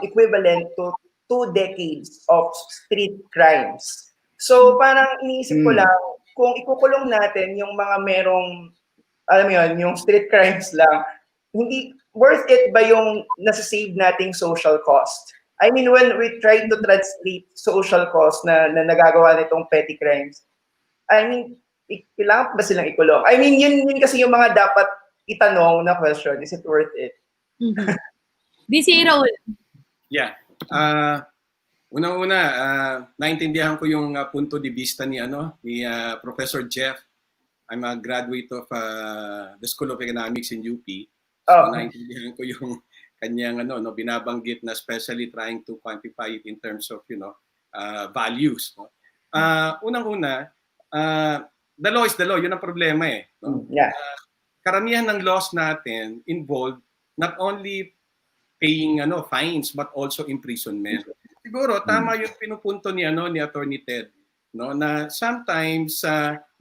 equivalent to 2 decades of street crimes. So, parang iniisip ko lang, kung ikukulong natin yung mga merong, alam mo yun, yung street crimes lang, hindi worth it ba yung nasa-save nating social cost? I mean, when we try to translate social cost na nagagawa nitong petty crimes, I mean, kailangan ba silang ikulong? I mean, yun kasi yung mga dapat itanong na question, is it worth it? DC Raul. Yeah. Unang-una, naintindihan ko yung punto de vista ni Professor Jeff. I'm a graduate of the School of Economics in UP. So naintindihan ko yung kanyang binabanggit na especially trying to quantify it in terms of values. No? Unang-una, the law is the law. Yun ang problema eh. No? Yeah. Karamihan ng laws natin involve not only paying fines but also imprisonment. Siguro tama yung pinupunto ni Attorney Ted, no, na sometimes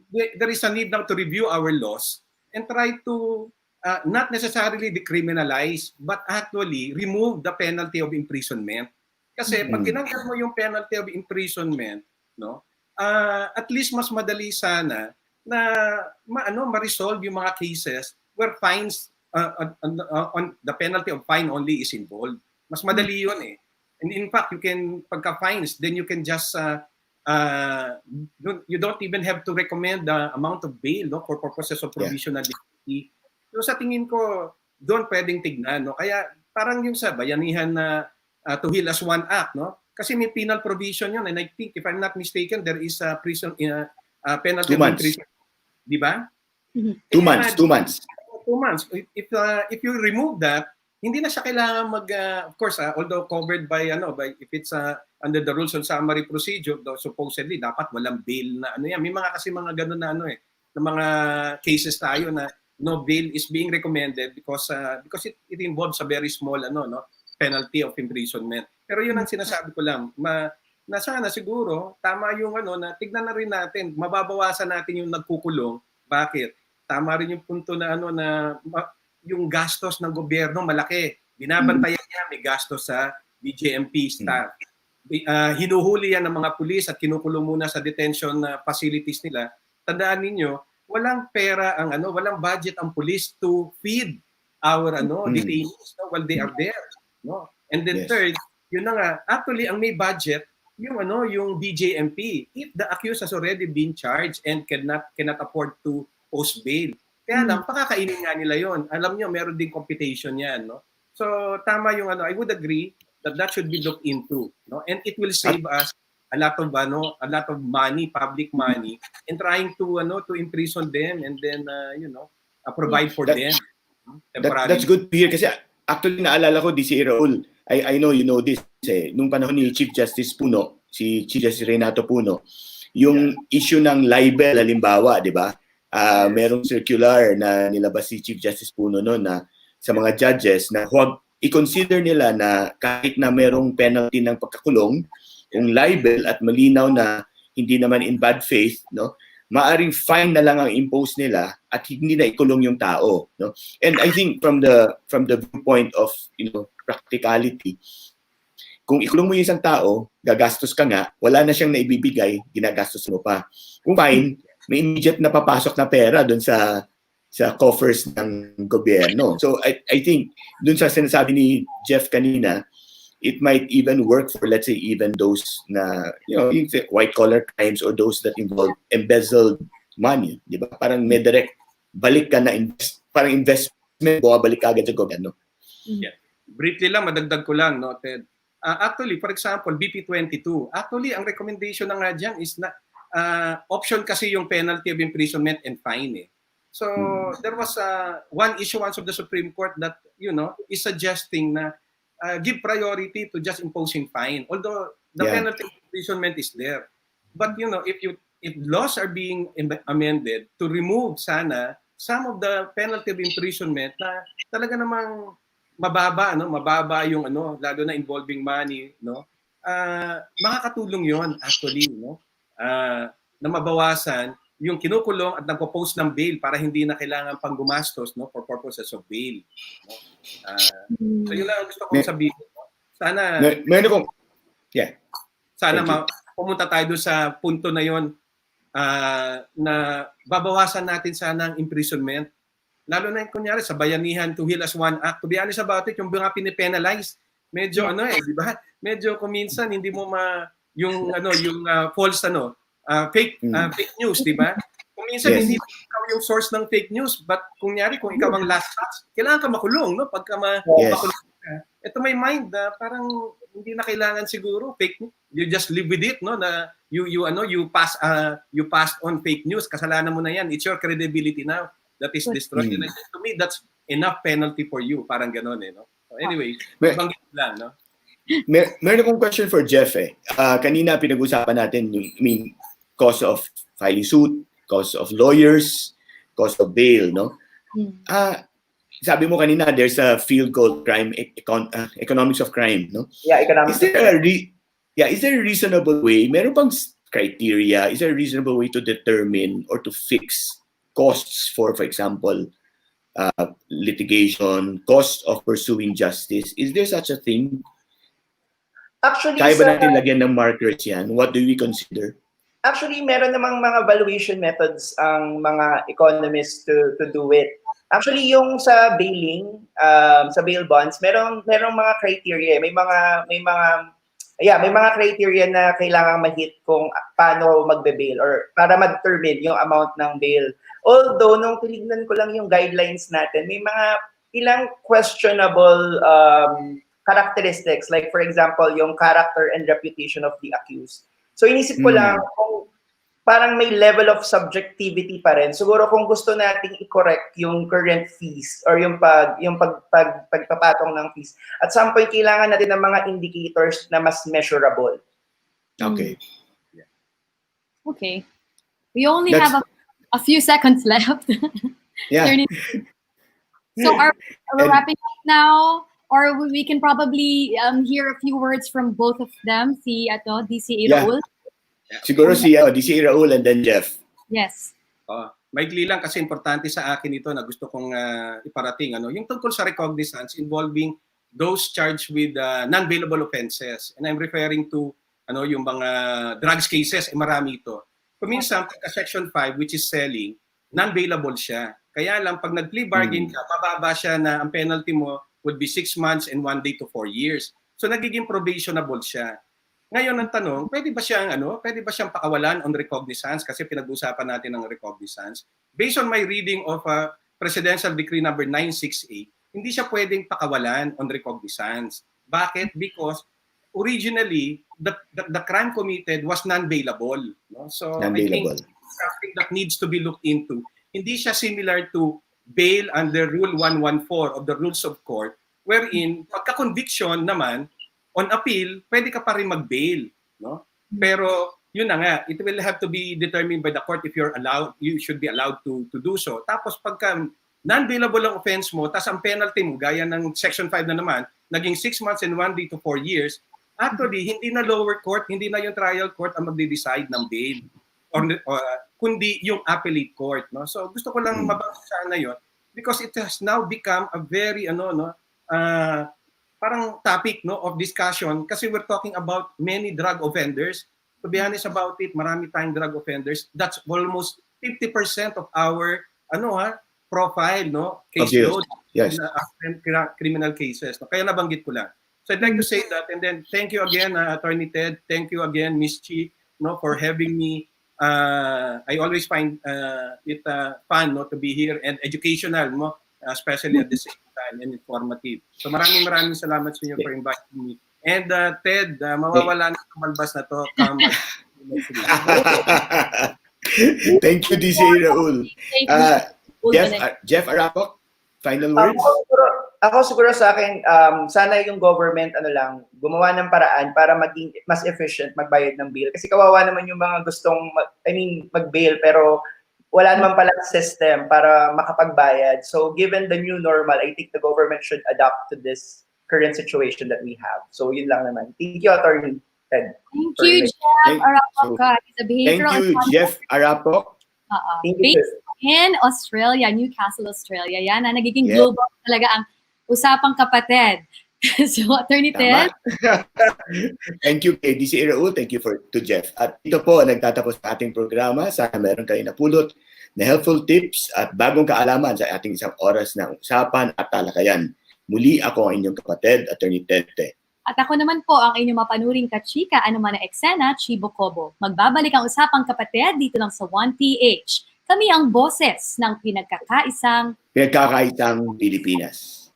there is a need now to review our laws and try to not necessarily decriminalize but actually remove the penalty of imprisonment. Kasi pag tinanggal mo yung penalty of imprisonment, no, at least mas madali sana na ma-resolve yung mga cases where fines on the penalty of fine only is involved. Mas madali yun eh. And in fact, you can, pagka-fines, then you can just, you don't even have to recommend the amount of bail, no, for purposes of provisional liberty. So sa tingin ko, doon pwedeng tignan, no? Kaya parang yung sa bayanihan na to heal as one act, no? Kasi may penal provision yun, and I think, if I'm not mistaken, there is a prison penalty 2 months. prison. Di ba? 2 months. 2 months. 2 months. If you remove that, hindi na siya kailangan of course, although covered by if it's under the rules on summary procedure, supposedly dapat walang bail na yan. May mga kasi mga ganun na na mga cases tayo na no bail is being recommended because it involves a very small penalty of imprisonment. Pero yun ang sinasabi ko lang, na sana siguro tama yung na tignan na rin natin, mababawasan natin yung nagkukulong. Bakit? Tama rin yung punto na yung gastos ng gobyerno malaki. Binabantayan niya, may gastos sa DJMP staff. Hinuhuli yan ng mga pulis at kinukulong muna sa detention facilities nila. Tandaan ninyo, walang pera walang budget ang pulis to feed our detainees while they are there. No? And then third, yun na nga, actually ang may budget yung DJMP if the accused has already been charged and cannot afford to post bail. Kaya lang, pakakainin nga nila yon. Alam nyo, meron din computation yan. No? So, tama yung I would agree that should be looked into. No? And it will save us a lot of money, public money, in trying to imprison them and then, provide for them. That's good to hear. Kasi actually, naalala ko, DC Raul, I know you know this. Nung panahon ni Chief Justice Puno, si Chief Justice Renato Puno, yung issue ng libel, halimbawa, di ba? Merong circular na nilabas si Chief Justice Puno noon na sa mga judges na huwag i-consider nila na kahit na merong penalty ng pagkakulong, kung libel at malinaw na hindi naman in bad faith, no, maaring fine na lang ang impose nila at hindi na ikulong yung tao, no. And I think from the viewpoint of practicality, kung ikulong mo yung isang tao, gagastos ka nga, wala na siyang naibibigay, ginagastos mo pa. Kung fine, may immediate na papasok na pera doon sa coffers ng gobyerno. So I think doon sa sinasabi ni Jeff kanina, it might even work for, let's say, even those na, yung white collar crimes or those that involve embezzled money, di ba? Parang may direct balik ka na parang investment, balik agad sa gobyerno. Yeah. Briefly lang, madagdag ko lang, no, Ted. Actually, for example, BP22, actually, ang recommendation na nga dyan is na option kasi yung penalty of imprisonment and fine. So, there was one issuance of the Supreme Court that, is suggesting na give priority to just imposing fine. Although the penalty of imprisonment is there. But, if laws are being amended to remove sana some of the penalty of imprisonment na talaga namang mababa yung lalo na involving money, makakatulong yon actually, na mabawasan yung kinukulong at nagpo-post ng bail para hindi na kailangan pang gumastos, for purposes of bail. So yun lang ang gusto kong sabihin. Sana sana pumunta tayo doon sa punto na yon, na babawasan natin sana ang imprisonment. Lalo na kunyari sa bayanihan to heal as one act. To be honest about it, yung mga pinipenalize, medyo di ba? Medyo kuminsan hindi mo yung false fake news, di ba? Kuminsan hindi ikaw yung source ng fake news, but kunyari kung ikaw ang last touch, kailangan ka makulong, pagka makulong ka. Ito may mind parang hindi na kailangan siguro fake news. You just live with it, na you passed on fake news, kasalanan mo na yan. It's your credibility now that is destroyed. And to me, that's enough penalty for you. Parang gano'n, So anyway, banggit lang, Meron akong question for Jeff, kanina pinag-usapan natin yung, cost of filing suit, cost of lawyers, cost of bail, sabi mo kanina, there's a field called crime economics of crime, Yeah, economics. Is there a reasonable way? Meron bang criteria? Is there a reasonable way to determine or to fix costs for example, litigation, cost of pursuing justice? Is there such a thing? Actually, kaya ba natin lagyan ng markers yan? What do we consider? Actually, meron namang mga valuation methods ang mga economists to do it. Actually, yung sa bailing, sa bail bonds, merong mga criteria. May mga criteria na kailangang ma-hit kung paano magbe-bail or para ma-determine yung amount ng bail. Although, nung tinignan ko lang yung guidelines natin, may mga ilang questionable characteristics. Like, for example, yung character and reputation of the accused. So, inisip ko lang kung parang may level of subjectivity pa rin. Siguro kung gusto nating i-correct yung current fees or yung pagpapatong ng fees, at some point, kailangan natin ng mga indicators na mas measurable. Okay. Okay. We only have a few seconds left. Yeah. So are we wrapping up now? Or we can probably hear a few words from both of them, si DC Raul. Siguro si DC Raul and then Jeff. Yes. Maigli lang kasi importante sa akin ito na gusto kong iparating. Yung tungkol sa recognizance involving those charged with non-bailable offenses. And I'm referring to yung mga drugs cases, marami ito. Kuminsan, Section 5, which is selling, non-bailable siya. Kaya lang, pag nag-plea bargain ka, mababa siya na ang penalty mo would be 6 months and 1 day to 4 years. So nagiging probationable siya. Ngayon ang tanong, pwede ba siyang pakawalan on recognizance kasi pinag-usapan natin ng recognizance. Based on my reading of Presidential Decree number 968, hindi siya pwedeng pakawalan on recognizance. Bakit? Because originally the crime committed was non-bailable, So non-bailable. I think something that needs to be looked into. Hindi siya similar to bail under Rule 114 of the Rules of Court, wherein pagka-conviction naman, on appeal, pwede ka pa rin mag-bail. Pero yun na nga, it will have to be determined by the court if you should be allowed to do so. Tapos pagka non-bailable ang offense mo, tas ang penalty mo, gaya ng Section 5 na naman, naging 6 months and 1 day to 4 years, actually, hindi na lower court, hindi na yung trial court ang magde-decide ng bail. Or kundi yung appellate court. So gusto ko lang mabasa sana yun because it has now become a very parang topic no of discussion kasi we're talking about many drug offenders. To be honest about it, marami tayong drug offenders. That's almost 50% of our profile, no? Caseload, yes. Criminal cases. No? Kaya nabanggit ko lang. So I'd like to say that, and then thank you again, Atty. Ted. Thank you again, Miss Chi, no, for having me. I always find it fun, no, to be here and educational, no, especially at the same time and informative. So maraming salamat sa inyo for inviting me. And Ted, mawawala na ang balbas na to. Thank you, DC Raul. Jeff Arapoc, final words? Ako siguro sa akin, sana yung government gumawa ng paraan para maging mas efficient magbayad ng bill. Kasi kawawa naman yung mga gustong mag-bail pero wala naman palang system para makapagbayad. So given the new normal, I think the government should adapt to this current situation that we have. So yun lang naman. Thank you, Atty. Ted. Thank you, Jeff Arapoc. He's a behavioral Thank you, Jeff Arapoc. Based in Australia, Newcastle, Australia. Yan, nagiging global talaga ang Usapang Kapa-Ted. So, Atty. Ted. Thank you kay DC Raul. Thank you to Jeff. At ito po, nagtatapos sa ating programa. Sana meron kayo napulot na helpful tips at bagong kaalaman sa ating isang oras ng usapan at talakayan. Muli ako ang inyong kapatid, Atty. Ted. At ako naman po ang inyong mapanuring kachika, ano man na eksena, Chi Bocobo. Magbabalik ang Usapang Kapa-Ted dito lang sa 1PH. Kami ang boses ng pinagkakaisang Pilipinas.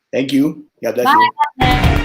Thank you. God bless you. Bye!